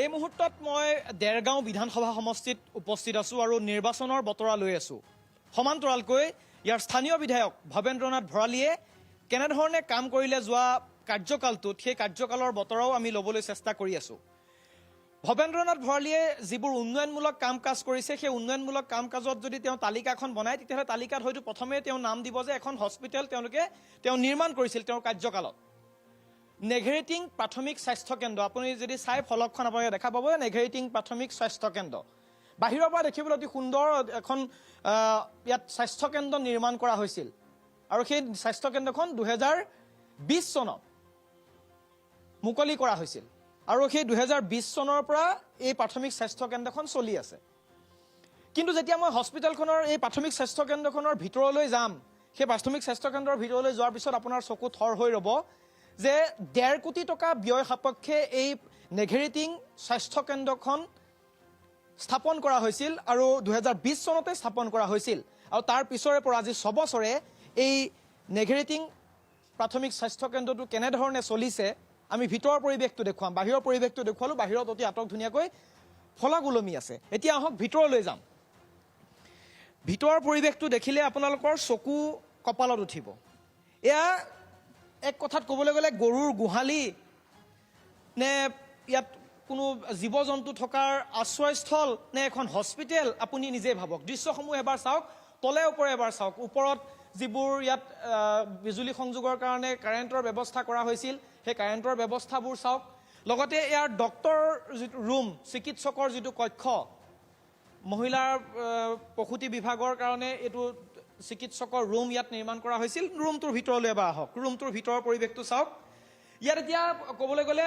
এই মুহূৰ্তত মই দেৰগাঁও বিধানসভা সমষ্টিত উপস্থিত আছোঁ আৰু নিৰ্বাচনৰ বতৰা লৈ আছোঁ। সমান্তৰালকৈ ইয়াৰ স্থানীয় বিধায়ক ভৱেন্দ্ৰনাথ ভৰালীয়ে কেনেধৰণে কাম কৰিলে যোৱা কাৰ্যকালটোত সেই কাৰ্যকালৰ বতৰাও আমি ল'বলৈ চেষ্টা কৰি আছোঁ। ভৱেন্দ্ৰনাথ ভৰালীয়ে যিবোৰ উন্নয়নমূলক কাম কাজ কৰিছে সেই উন্নয়নমূলক কাম কাজত যদি তেওঁ তালিকাখন বনায় তেতিয়াহ'লে তালিকাত হয়তো প্ৰথমে তেওঁ নাম দিব যে এখন হস্পিটেল তেওঁ নিৰ্মাণ কৰিছিল তেওঁৰ কাৰ্যকালত। নেঘেৰিটিং প্ৰাথমিক স্বাস্থ্য কেন্দ্ৰ আপুনি যদি চাই ফলকখন আপোনালোকে দেখা পাব নেঘেৰিটিং প্ৰাথমিক স্বাস্থ্য কেন্দ্ৰ বাহিৰৰ পৰা দেখিবলৈ অতি সুন্দৰ এখন ইয়াত স্বাস্থ্য কেন্দ্ৰ নিৰ্মাণ কৰা হৈছিল আৰু সেই স্বাস্থ্য কেন্দ্ৰখন 2020 চনত মুকলি কৰা হৈছিল আৰু সেই 2020 চনৰ পৰা এই প্ৰাথমিক স্বাস্থ্য কেন্দ্ৰখন চলি আছে। কিন্তু যেতিয়া মই হস্পিটেলখনৰ এই প্ৰাথমিক স্বাস্থ্য কেন্দ্ৰখনৰ ভিতৰলৈ যাম সেই প্ৰাথমিক স্বাস্থ্য কেন্দ্ৰৰ ভিতৰলৈ যোৱাৰ পিছত আপোনাৰ চকু থৰ হৈ ৰ'ব যে 1.5 কোটি টকা ব্যয় সাপেক্ষে এই নেঘেৰিটিং স্বাস্থ্য কেন্দ্ৰখন স্থাপন কৰা হৈছিল আৰু 2020 চনতে স্থাপন কৰা হৈছিল আৰু তাৰ পিছৰে পৰা আজি 6 বছৰে এই নেঘেৰিটিং প্ৰাথমিক স্বাস্থ্য কেন্দ্ৰটো কেনেধৰণে চলিছে আমি ভিতৰৰ পৰিৱেশটো দেখুৱাম। বাহিৰৰ পৰিৱেশটো দেখুৱালোঁ, বাহিৰত অতি আটক ধুনীয়াকৈ ফলক ওলমি আছে। এতিয়া আহক ভিতৰলৈ যাম। ভিতৰৰ পৰিৱেশটো দেখিলে আপোনালোকৰ চকু কপালত উঠিব। এয়া এক কথাত ক'বলৈ গ'লে গৰুৰ গোহালি নে ইয়াত কোনো জীৱ জন্তু থকাৰ আশ্ৰয়স্থল নে এখন হস্পিটেল আপুনি নিজে ভাবক। দৃশ্যসমূহ এবাৰ চাওক, তলে ওপৰে এবাৰ চাওক। ওপৰত যিবোৰ ইয়াত বিজুলী সংযোগৰ কাৰণে কাৰেণ্টৰ ব্যৱস্থা কৰা হৈছিল সেই কাৰেণ্টৰ ব্যৱস্থাবোৰ চাওক। লগতে ইয়াৰ ডক্টৰ যিটো ৰুম, চিকিৎসকৰ যিটো কক্ষ, মহিলাৰ প্ৰসূতি বিভাগৰ কাৰণে এইটো চিকিৎসকৰ ৰুম ইয়াত নিৰ্মাণ কৰা হৈছিল। ৰুমটোৰ ভিতৰলৈ এবাৰ আহক, ৰুমটোৰ ভিতৰৰ পৰিৱেশটো চাওক। ইয়াত এতিয়া ক'বলৈ গ'লে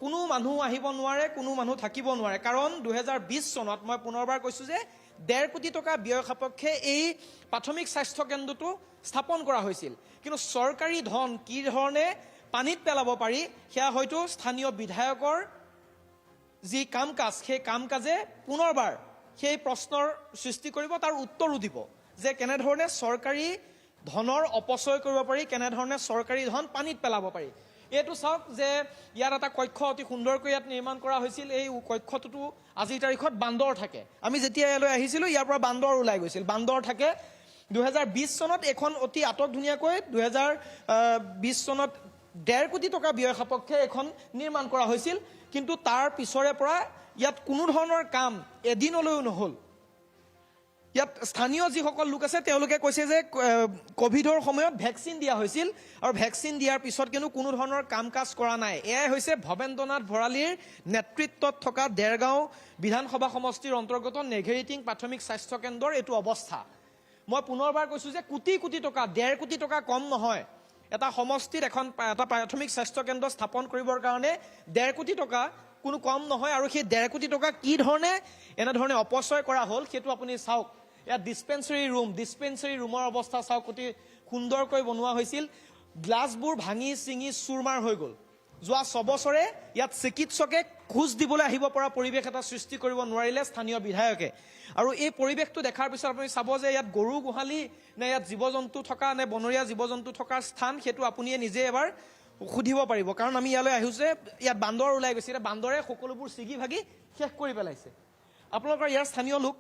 কোনো মানুহ আহিব নোৱাৰে, কোনো মানুহ থাকিব নোৱাৰে, কাৰণ 2020 চনত মই পুনৰবাৰ কৈছোঁ যে 1.5 কোটি টকা ব্যয় সাপেক্ষে এই প্ৰাথমিক স্বাস্থ্য কেন্দ্ৰটো স্থাপন কৰা হৈছিল। কিন্তু চৰকাৰী ধন কি ধৰণে পানীত পেলাব পাৰি সেয়া হয়তো স্থানীয় বিধায়কৰ যি কাম কাজ সেই কাম কাজে পুনৰবাৰ সেই প্ৰশ্নৰ সৃষ্টি কৰিব, তাৰ উত্তৰো দিব যে কেনেধৰণে চৰকাৰী ধনৰ অপচয় কৰিব পাৰি, কেনেধৰণে চৰকাৰী ধন পানীত পেলাব পাৰি। এইটো চাওক যে ইয়াত এটা কক্ষ অতি সুন্দৰকৈ ইয়াত নিৰ্মাণ কৰা হৈছিল। এই কক্ষটোতো আজিৰ তাৰিখত বান্দৰ থাকে। আমি যেতিয়া ইয়ালৈ আহিছিলোঁ ইয়াৰ পৰা বান্দৰ ওলাই গৈছিল, বান্দৰ থাকে। 2020 চনত এখন অতি আটক ধুনীয়াকৈ 2020 চনত 1.5 কোটি টকা ব্যয় সাপেক্ষে এখন নিৰ্মাণ কৰা হৈছিল। কিন্তু তাৰ পিছৰে পৰা ইয়াত কোনো ধৰণৰ কাম এদিনলৈও নহ'ল। ইয়াত স্থানীয় যিসকল লোক আছে তেওঁলোকে কৈছে যে কোভিডৰ সময়ত ভেকচিন দিয়া হৈছিল আৰু ভেকচিন দিয়াৰ পিছত কিন্তু কোনো ধৰণৰ কাম কাজ কৰা নাই। এয়াই হৈছে ভৱেন্দ্ৰনাথ ভৰালীৰ নেতৃত্বত থকা দেৰগাঁও বিধানসভা সমষ্টিৰ অন্তৰ্গত নেঘেৰিটিং প্ৰাথমিক স্বাস্থ্য কেন্দ্ৰৰ এইটো অৱস্থা। মই পুনৰবাৰ কৈছোঁ যে কোটি কোটি টকা, 1.5 কোটি টকা কম নহয়। এটা সমষ্টিত এটা প্ৰাথমিক স্বাস্থ্য কেন্দ্ৰ স্থাপন কৰিবৰ কাৰণে 1.5 কোটি টকা কোনো কম নহয়। আৰু সেই 1.5 কোটি টকা কি ধৰণে এনেধৰণে অপচয় কৰা হ'ল সেইটো আপুনি চাওক। ইয়াত ডিছপেঞ্চেৰী ৰুমৰ অৱস্থা চাওক, অতি সুন্দৰকৈ বনোৱা হৈছিল। গ্লাছবোৰ ভাঙি চিঙি চুৰমাৰ হৈ গ'ল। যোৱা 6 বছৰে ইয়াত চিকিৎসকে খোজ দিবলৈ আহিব পৰা পৰিৱেশ এটা সৃষ্টি কৰিব নোৱাৰিলে স্থানীয় বিধায়কে। আৰু এই পৰিৱেশটো দেখাৰ পিছত আপুনি চাব যে ইয়াত গৰু গোহালি নে ইয়াত জীৱ জন্তু থকা নে বনৰীয়া জীৱ জন্তু থকাৰ স্থান সেইটো আপুনিয়ে নিজে এবাৰ সুধিব পাৰিব। কাৰণ আমি ইয়ালৈ আহিছোঁ যে ইয়াত বান্দৰ ওলাই গৈছে, এতিয়া বান্দৰে সকলোবোৰ ছিগি ভাগি শেষ কৰি পেলাইছে। আপোনালোকৰ ইয়াৰ স্থানীয় লোক।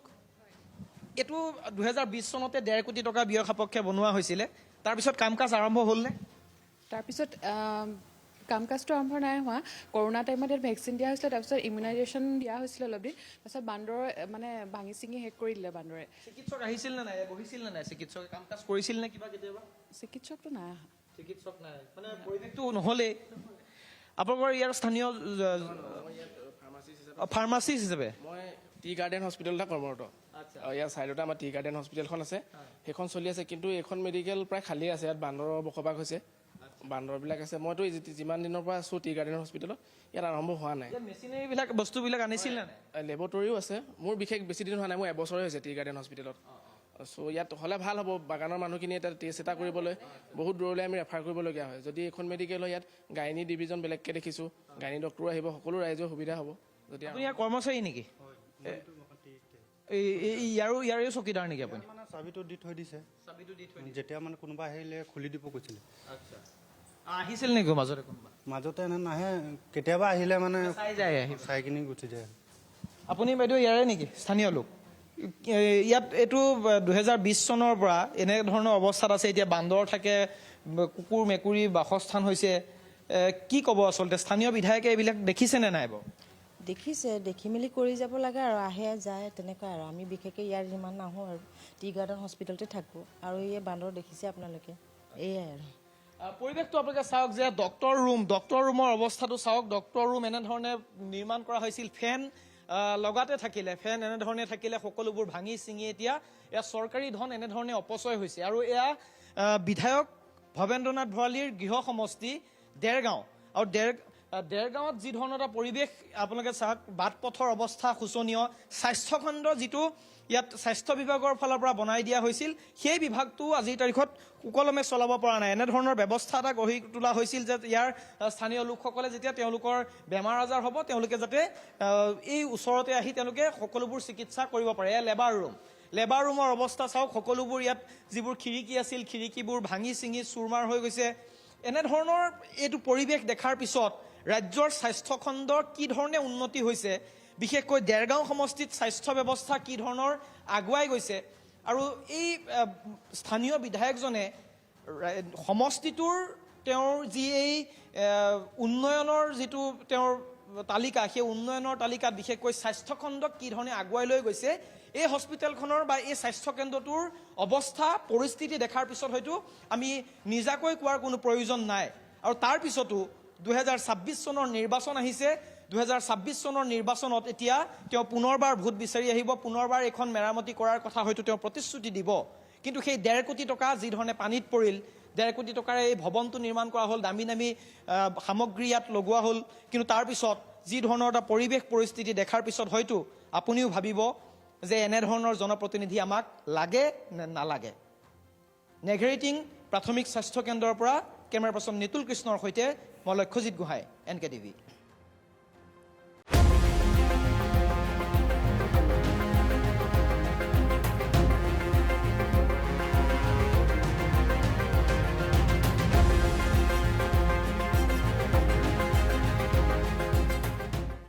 এইটো 2020 চনতে 1.5 কোটি টকা ব্যয় সাপেক্ষে বনোৱা হৈছিলে। তাৰপিছত কাম কাজ আৰম্ভ হ'লনে? তাৰপিছত কাম কাজটো আৰম্ভ নাই হোৱা। কৰোণা টাইমত ইয়াত ভেকচিন দিয়া হৈছিলে, তাৰপিছত ইমিউনাইজেশ্যন দিয়া হৈছিলে অলপ দিন। তাৰপিছত বান্দৰ মানে ভাঙি চিঙি শেষ কৰি দিলে বান্দৰে। চিকিৎসক আহিছিল নে নাই, বহিছিল নে নাই, চিকিৎসকে কাম কাজ কৰিছিল নে কিবা কেতিয়াবা? চিকিৎসকটো নাই অহা। চিকিৎসক নাই মানে পৰিৱেশটো নহ'লেই। আপোনালোকৰ ইয়াৰ স্থানীয় ফাৰ্মাচিষ্ট হিচাপে মই টি গাৰ্ডেন হস্পিটেলতে কৰ্মৰত। ইয়াৰ ছাইডতে আমাৰ টি গাৰ্ডেন হস্পিটেলখন আছে, সেইখন চলি আছে। কিন্তু এইখন মেডিকেল প্ৰায় খালী আছে, ইয়াত বান্দৰৰ বসবাস হৈছে, বান্দৰবিলাক আছে। মইতো যিমান দিনৰ পৰা আছোঁ টি গাৰ্ডেন হস্পিটেলত, ইয়াত আৰম্ভ হোৱা নাই। মেচিনেৰীবিলাক বস্তুবিলাক আনিছিল নে নাই? লেবৰেটৰীও আছে। মোৰ বিশেষ বেছি দিন হোৱা নাই, মোৰ এবছৰে হৈছে টি গাৰ্ডেন হস্পিটেলত। চ' ইয়াত হ'লে ভাল হ'ব। বাগানৰ মানুহখিনিয়ে এতিয়া টেষ্ট এটা কৰিবলৈ বহুত দূৰলৈ আমি ৰেফাৰ কৰিবলগীয়া হয়। যদি এইখন মেডিকেল হয়, ইয়াত গাইনী ডিভিজন বেলেগকৈ দেখিছোঁ, গাইনী ডক্টৰো আহিব, সকলো ৰাইজৰ সুবিধা হ'ব। যদি আপুনি ইয়াৰ কৰ্মচাৰী নেকি? ইয়াৰো চকীদাৰ নেকি আপুনি? চাবিটো দি থৈ দিছে, যেতিয়া মানে কোনোবা আহিলে খুলি দিব কৈছিলে। আহিছিল নেকি মাজতে কোনোবা? মাজতে এনে নাহে, কেতিয়াবা আহিলে মানে চাই যায় চাই কিনি গুচি যায়। আপুনি বাইদেউ ইয়াৰে নেকি স্থানীয় লোক? ইয়াত এইটো 2020 চনৰ পৰা এনেধৰণৰ অৱস্থাত আছে। এতিয়া বান্দৰ থাকে, কুকুৰ মেকুৰী বাসস্থান হৈছে। কি ক'ব আচলতে স্থানীয় বিধায়কে এইবিলাক দেখিছেনে নাই বাৰু? দেখিছে, দেখি মেলি কৰি যাব লাগে আৰু আহে যায় তেনেকুৱা আৰু। আমি বিশেষকৈ ইয়াৰ ইমান নাহোঁ আৰু টি গাৰ্ডেন হস্পিটেলতে থাকোঁ আৰু এই বান্দৰ দেখিছে আপোনালোকে, এয়াই আৰু। পৰিৱেশটো আপোনালোকে চাওক যে ডক্টৰ ৰুমৰ অৱস্থাটো চাওক। ডক্টৰ ৰুম এনেধৰণে নিৰ্মাণ কৰা হৈছিল, ফেন লগাতে থাকিলে, ফেন এনেধৰণে থাকিলে, সকলোবোৰ ভাঙি চিঙি এতিয়া এয়া চৰকাৰী ধন এনেধৰণে অপচয় হৈছে। আৰু এয়া বিধায়ক ভৱেন্দ্ৰনাথ ভঁৰালীৰ গৃহ সমষ্টি দেৰগাঁও, আৰু দেৰগাঁৱত যি ধৰণৰ এটা পৰিৱেশ আপোনালোকে চাওক। বাট পথৰ অৱস্থা শোচনীয়। স্বাস্থ্যখণ্ড যিটো ইয়াত স্বাস্থ্য বিভাগৰ ফালৰ পৰা বনাই দিয়া হৈছিল, সেই বিভাগটো আজিৰ তাৰিখত সুকলমে চলাব পৰা নাই। এনেধৰণৰ ব্যৱস্থা এটা গঢ়ি তোলা হৈছিল যে ইয়াৰ স্থানীয় লোকসকলে যেতিয়া তেওঁলোকৰ বেমাৰ আজাৰ হ'ব, তেওঁলোকে যাতে এই ওচৰতে আহি তেওঁলোকে সকলোবোৰ চিকিৎসা কৰিব পাৰে। এয়া লেবাৰ ৰুমৰ অৱস্থা চাওক। সকলোবোৰ ইয়াত যিবোৰ খিৰিকী আছিল, খিৰিকীবোৰ ভাঙি চিঙি চুৰমাৰ হৈ গৈছে। এনেধৰণৰ এইটো পৰিৱেশ দেখাৰ পিছত ৰাজ্যৰ স্বাস্থ্যখণ্ডৰ কি ধৰণে উন্নতি হৈছে, বিশেষকৈ দেৰগাঁও সমষ্টিত স্বাস্থ্য ব্যৱস্থা কি ধৰণৰ আগুৱাই গৈছে, আৰু এই স্থানীয় বিধায়কজনে সমষ্টিটোৰ তেওঁৰ যি এই উন্নয়নৰ যিটো তেওঁৰ তালিকা, সেই উন্নয়নৰ তালিকাত বিশেষকৈ স্বাস্থ্যখণ্ডক কি ধৰণে আগুৱাই লৈ গৈছে, এই হস্পিটেলখনৰ বা এই স্বাস্থ্যকেন্দ্ৰটোৰ অৱস্থা পৰিস্থিতি দেখাৰ পিছত হয়তো আমি নিজাকৈ কোৱাৰ কোনো প্ৰয়োজন নাই। আৰু তাৰ পিছতো 2026 চনৰ নিৰ্বাচন আহিছে। 2026 চনৰ নিৰ্বাচনত এতিয়া তেওঁ পুনৰবাৰ ভোট বিচাৰি আহিব, পুনৰবাৰ এইখন মেৰামতি কৰাৰ কথা হয়তো তেওঁ প্ৰতিশ্ৰুতি দিব। কিন্তু সেই 1.5 কোটি টকা যি ধৰণে পানীত পৰিল, 1.5 কোটি টকাৰে এই ভৱনটো নিৰ্মাণ কৰা হ'ল, দামী দামী সামগ্ৰী ইয়াত লগোৱা হ'ল, কিন্তু তাৰপিছত যি ধৰণৰ এটা পৰিৱেশ পৰিস্থিতি দেখাৰ পিছত হয়তো আপুনিও ভাবিব যে এনেধৰণৰ জনপ্ৰতিনিধি আমাক লাগে নে নালাগে। নেঘেৰিটিং প্ৰাথমিক স্বাস্থ্য কেন্দ্ৰৰ পৰা কেমেৰা পাৰ্চন নিতুল কৃষ্ণৰ সৈতে মই লক্ষ্যজিৎ গোহাঁই, NKTV।